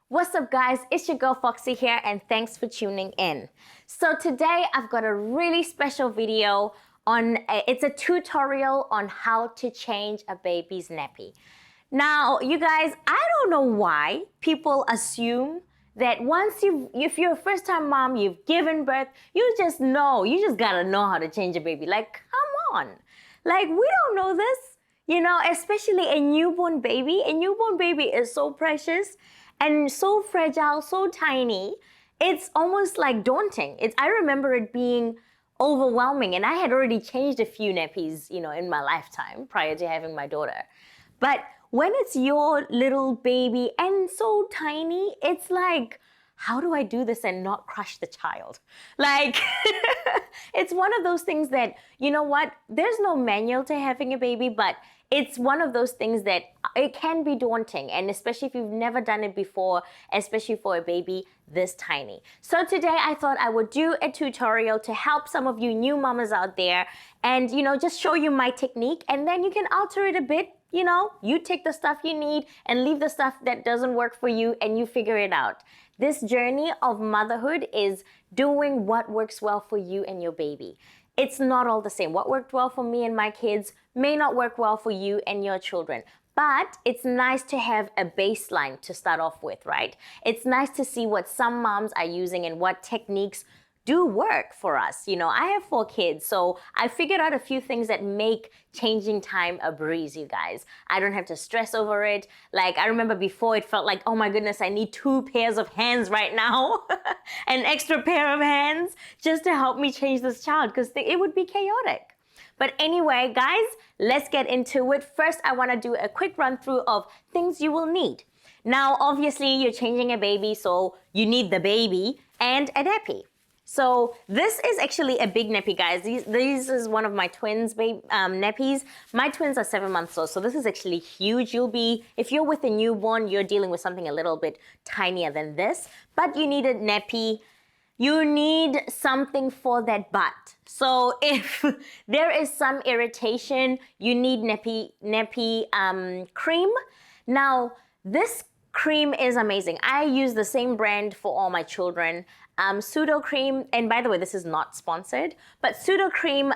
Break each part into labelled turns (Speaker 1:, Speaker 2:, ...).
Speaker 1: What's up, guys? It's your girl Foxy here, and thanks for tuning in. So today I've got a really special video on, it's a tutorial on how to change a baby's nappy. Now, you guys, I don't know why people assume that if you're a first-time mom, you've given birth, you just gotta know how to change a baby. Like, come on. Like, we don't know this, especially a newborn baby. A newborn baby is so precious and so fragile, so tiny. It's almost like daunting. I remember it being overwhelming, and I had already changed a few nappies, in my lifetime prior to having my daughter. But when it's your little baby and so tiny, it's like, how do I do this and not crush the child? Like, it's one of those things that, you know what, there's no manual to having a baby, but it's one of those things that it can be daunting, and especially if you've never done it before, especially for a baby this tiny. So today I thought I would do a tutorial to help some of you new mamas out there and, just show you my technique, and then you can alter it a bit. You take the stuff you need and leave the stuff that doesn't work for you, and you figure it out. This journey of motherhood is doing what works well for you and your baby. It's not all the same. What worked well for me and my kids may not work well for you and your children. But it's nice to have a baseline to start off with, right? It's nice to see what some moms are using and what techniques do work for us. I have 4 kids, so I figured out a few things that make changing time a breeze, you guys. I don't have to stress over it. Like, I remember before it felt like, oh my goodness, I need 2 pairs of hands right now, an extra pair of hands just to help me change this child, because it would be chaotic. But anyway, guys, let's get into it. First, I want to do a quick run through of things you will need. Now, obviously, you're changing a baby, so you need the baby and a nappy. So this is actually a big nappy, guys. This is one of my twins' nappies. My twins are 7 months old, so this is actually huge. If you're with a newborn, you're dealing with something a little bit tinier than this, but you need a nappy. You need something for that butt. So if there is some irritation, you need nappy cream. Now, this cream is amazing. I use the same brand for all my children. Pseudo cream, and by the way, this is not sponsored, but pseudo cream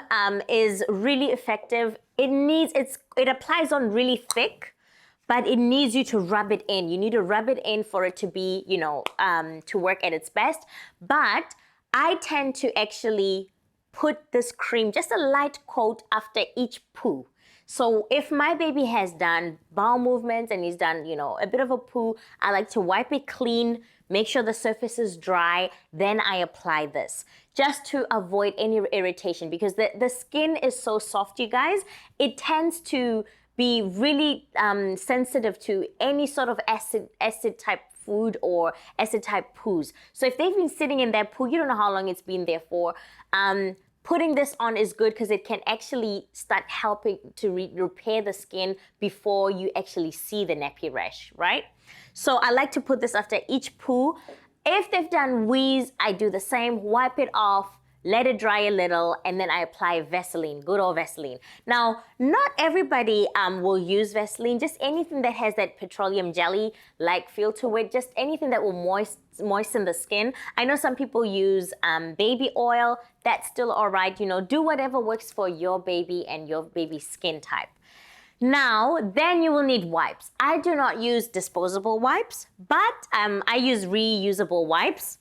Speaker 1: is really effective. It applies on really thick, but it needs you to rub it in. You need to rub it in for it to be, to work at its best. But I tend to actually put this cream, just a light coat after each poo. So if my baby has done bowel movements and he's done, a bit of a poo, I like to wipe it clean, make sure the surface is dry, then I apply this just to avoid any irritation, because the skin is so soft, you guys. It tends to be really sensitive to any sort of acid type food or acid type poos. So if they've been sitting in that poo, you don't know how long it's been there for. Putting this on is good because it can actually start helping to repair the skin before you actually see the nappy rash, right? So I like to put this after each poo. If they've done wheeze, I do the same, wipe it off, let it dry a little, and then I apply Vaseline, good old Vaseline. Now, not everybody will use Vaseline, just anything that has that petroleum jelly-like feel to it, just anything that will moisten the skin. I know some people use baby oil. That's still all right. Do whatever works for your baby and your baby's skin type. Now, then you will need wipes. I do not use disposable wipes, but I use reusable wipes.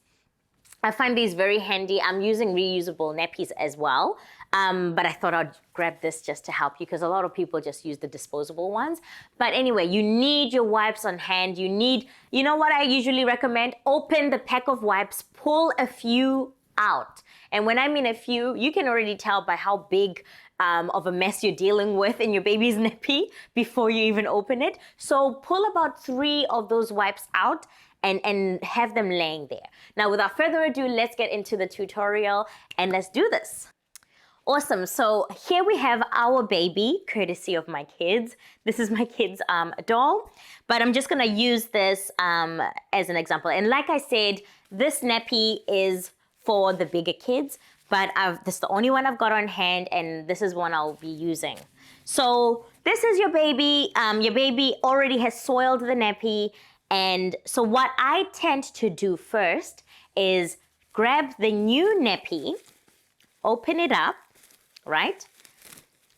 Speaker 1: I find these very handy. I'm using reusable nappies as well, but I thought I'd grab this just to help you, because a lot of people just use the disposable ones. But anyway, you need your wipes on hand. You know what I usually recommend? Open the pack of wipes, pull a few out. And when I mean a few, you can already tell by how big of a mess you're dealing with in your baby's nappy before you even open it. So pull about 3 of those wipes out and have them laying there. Now, without further ado, let's get into the tutorial and let's do this. Awesome, so here we have our baby, courtesy of my kids. This is my kid's doll, but I'm just gonna use this as an example. And like I said, this nappy is for the bigger kids, but this is the only one I've got on hand, and this is one I'll be using. So this is your baby. Your baby already has soiled the nappy, And so what I tend to do first is grab the new nappy, open it up, right?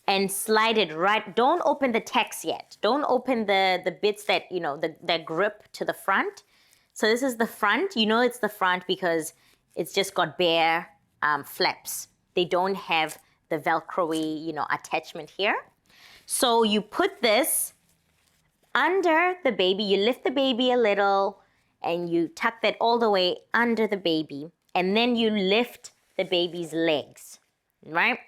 Speaker 1: And slide it right. Don't open the text yet. Don't open the bits that, that grip to the front. So this is the front. You know it's the front because it's just got bare flaps. They don't have the Velcro-y, attachment here. So you put this under the baby. You lift the baby a little and you tuck that all the way under the baby. And then you lift the baby's legs, right?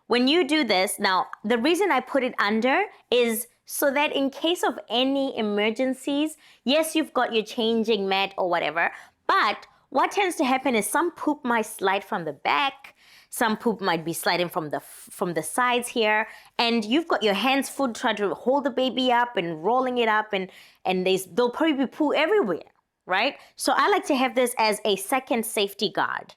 Speaker 1: When you do this, now the reason I put it under is so that in case of any emergencies, yes, you've got your changing mat or whatever, but what tends to happen is some poop might slide from the back, some poop might be sliding from the sides here, and you've got your hands full trying to hold the baby up and rolling it up, and there'll probably be poo everywhere, right? So I like to have this as a second safety guard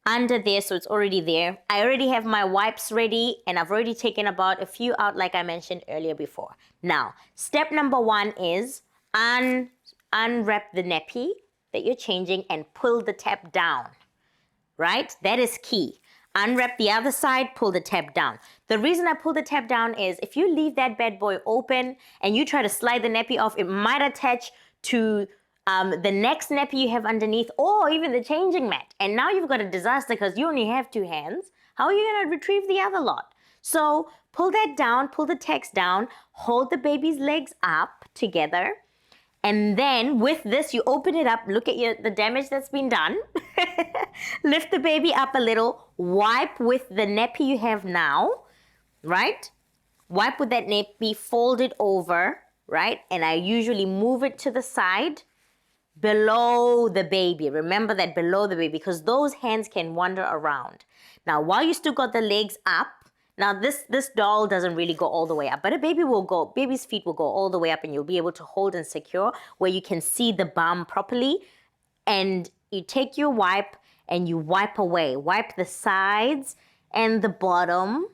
Speaker 1: under there, so it's already there. I already have my wipes ready, and I've already taken about a few out like I mentioned earlier before. Now, step number 1 is unwrap the nappy that you're changing and pull the tab down, right? That is key. Unwrap the other side, pull the tab down. The reason I pull the tab down is if you leave that bad boy open and you try to slide the nappy off, it might attach to the next nappy you have underneath, or even the changing mat. And now you've got a disaster because you only have 2 hands. How are you going to retrieve the other lot? So pull that down, pull the text down, hold the baby's legs up together. And then with this, you open it up, look at the damage that's been done. Lift the baby up a little, wipe with the nappy you have now, right? Wipe with that nappy, fold it over, right? And I usually move it to the side, below the baby. Remember that, below the baby, because those hands can wander around. Now, while you still got the legs up, now this doll doesn't really go all the way up, but baby's feet will go all the way up, and you'll be able to hold and secure where you can see the bum properly. And you take your wipe and you wipe away. Wipe the sides and the bottom.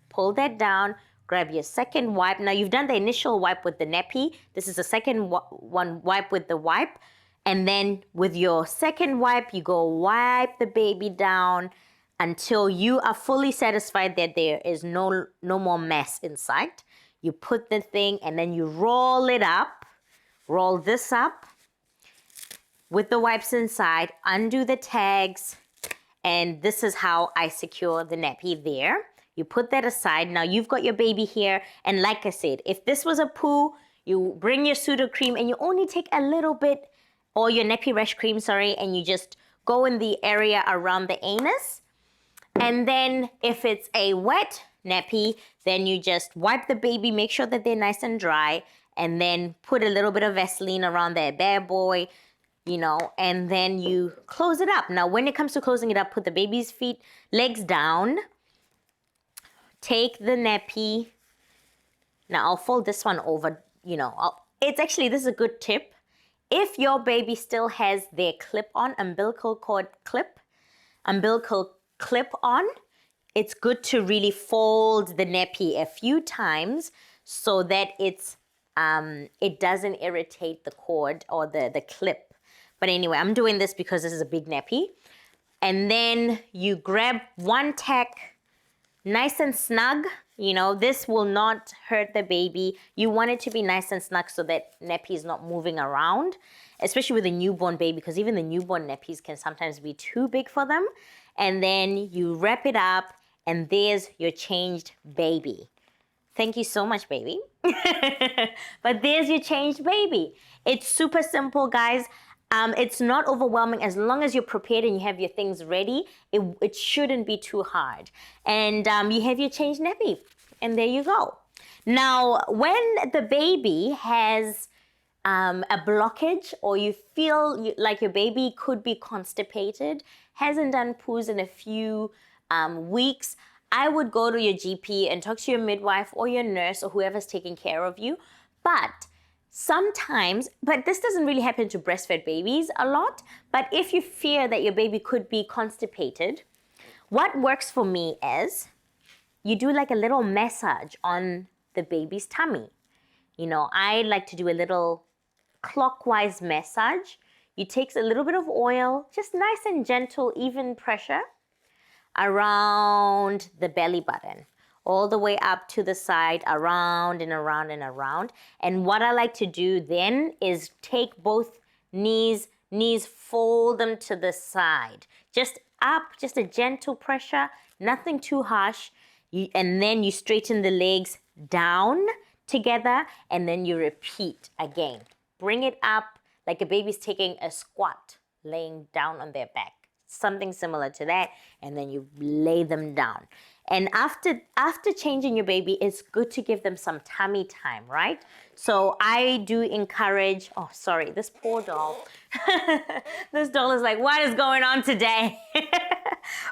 Speaker 1: Pull that down. Grab your second wipe. Now you've done the initial wipe with the nappy. This is the second one wipe with the wipe. And then with your second wipe, you go wipe the baby down until you are fully satisfied that there is no more mess inside. You put the thing and then you roll it up. Roll this up with the wipes inside. Undo the tags. And this is how I secure the nappy there. You put that aside. Now you've got your baby here. And like I said, if this was a poo, you bring your pseudo cream and you only take a little bit, or your nappy rash cream, sorry, and you just go in the area around the anus. And then if it's a wet nappy, then you just wipe the baby, make sure that they're nice and dry, and then put a little bit of Vaseline around that bad boy, and then you close it up. Now, when it comes to closing it up, put the baby's legs down. Take the nappy. Now, I'll fold this one over, this is a good tip. If your baby still has their clip-on, umbilical cord clip on, it's good to really fold the nappy a few times so that it doesn't irritate the cord or the clip. But anyway, I'm doing this because this is a big nappy. And then you grab one tack, nice and snug. This will not hurt the baby. You want it to be nice and snug so that nappy is not moving around, especially with a newborn baby, because even the newborn nappies can sometimes be too big for them. And then you wrap it up, and there's your changed baby. Thank you so much, baby. But there's your changed baby. It's super simple, guys. It's not overwhelming. As long as you're prepared and you have your things ready, it shouldn't be too hard. And you have your changed nappy, and there you go. Now, when the baby has a blockage, or you feel like your baby could be constipated, hasn't done poos in a few weeks, I would go to your GP and talk to your midwife or your nurse or whoever's taking care of you. But sometimes, but this doesn't really happen to breastfed babies a lot, but if you fear that your baby could be constipated, what works for me is you do like a little massage on the baby's tummy. I like to do a little clockwise massage. You take a little bit of oil, just nice and gentle, even pressure around the belly button, all the way up to the side, around and around and around. And what I like to do then is take both knees, fold them to the side. Just up, just a gentle pressure, nothing too harsh. And then you straighten the legs down together, and then you repeat again. Bring it up like a baby's taking a squat, laying down on their back. Something similar to that, and then you lay them down. And after changing your baby, it's good to give them some tummy time, right? So I do encourage, oh, sorry, this poor doll. This doll is like, what is going on today?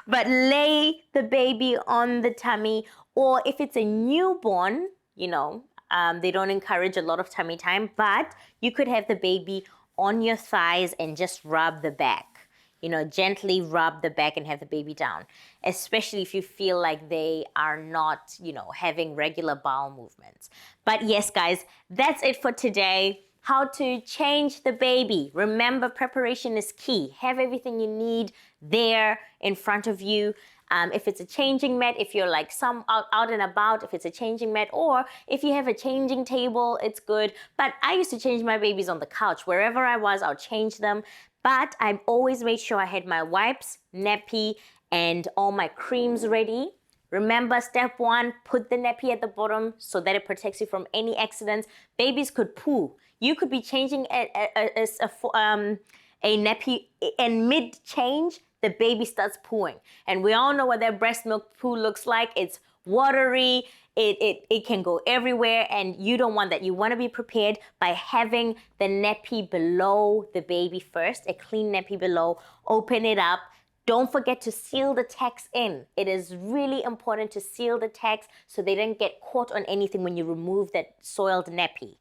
Speaker 1: But lay the baby on the tummy, or if it's a newborn, you know, they don't encourage a lot of tummy time, but you could have the baby on your thighs and just rub the back. You know, gently rub the back and have the baby down, especially if you feel like they are not, you know, having regular bowel movements. But yes, guys, that's it for today. How to change the baby. Remember, preparation is key. Have everything you need there in front of you. If it's a changing mat, if you're like out and about, if it's a changing mat, or if you have a changing table, it's good. But I used to change my babies on the couch. Wherever I was, I'll change them. But I always made sure I had my wipes, nappy, and all my creams ready. Remember, step 1, put the nappy at the bottom so that it protects you from any accidents. Babies could poo. You could be changing a nappy, and mid-change, the baby starts pooing. And we all know what that breast milk poo looks like. It's watery, it can go everywhere, and you don't want that. You want to be prepared by having the nappy below the baby first, a clean nappy below. Open it up. Don't forget to seal the tacks in. It is really important to seal the tacks so they don't get caught on anything when you remove that soiled nappy.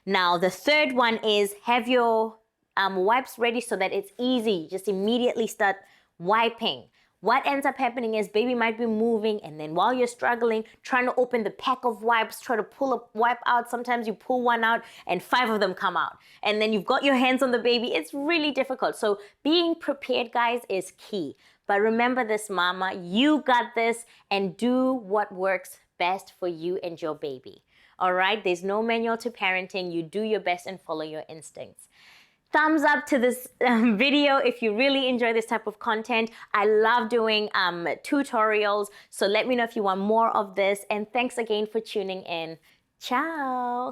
Speaker 1: Now, the third one is have your wipes ready so that it's easy. Just immediately start wiping. What ends up happening is baby might be moving, and then while you're struggling, trying to open the pack of wipes, try to pull a wipe out, sometimes you pull one out and 5 of them come out. And then you've got your hands on the baby. It's really difficult. So being prepared, guys, is key. But remember this, mama, you got this, and do what works best for you and your baby. All right? There's no manual to parenting. You do your best and follow your instincts. Thumbs up to this video if you really enjoy this type of content. I love doing tutorials, so let me know if you want more of this. And thanks again for tuning in. Ciao.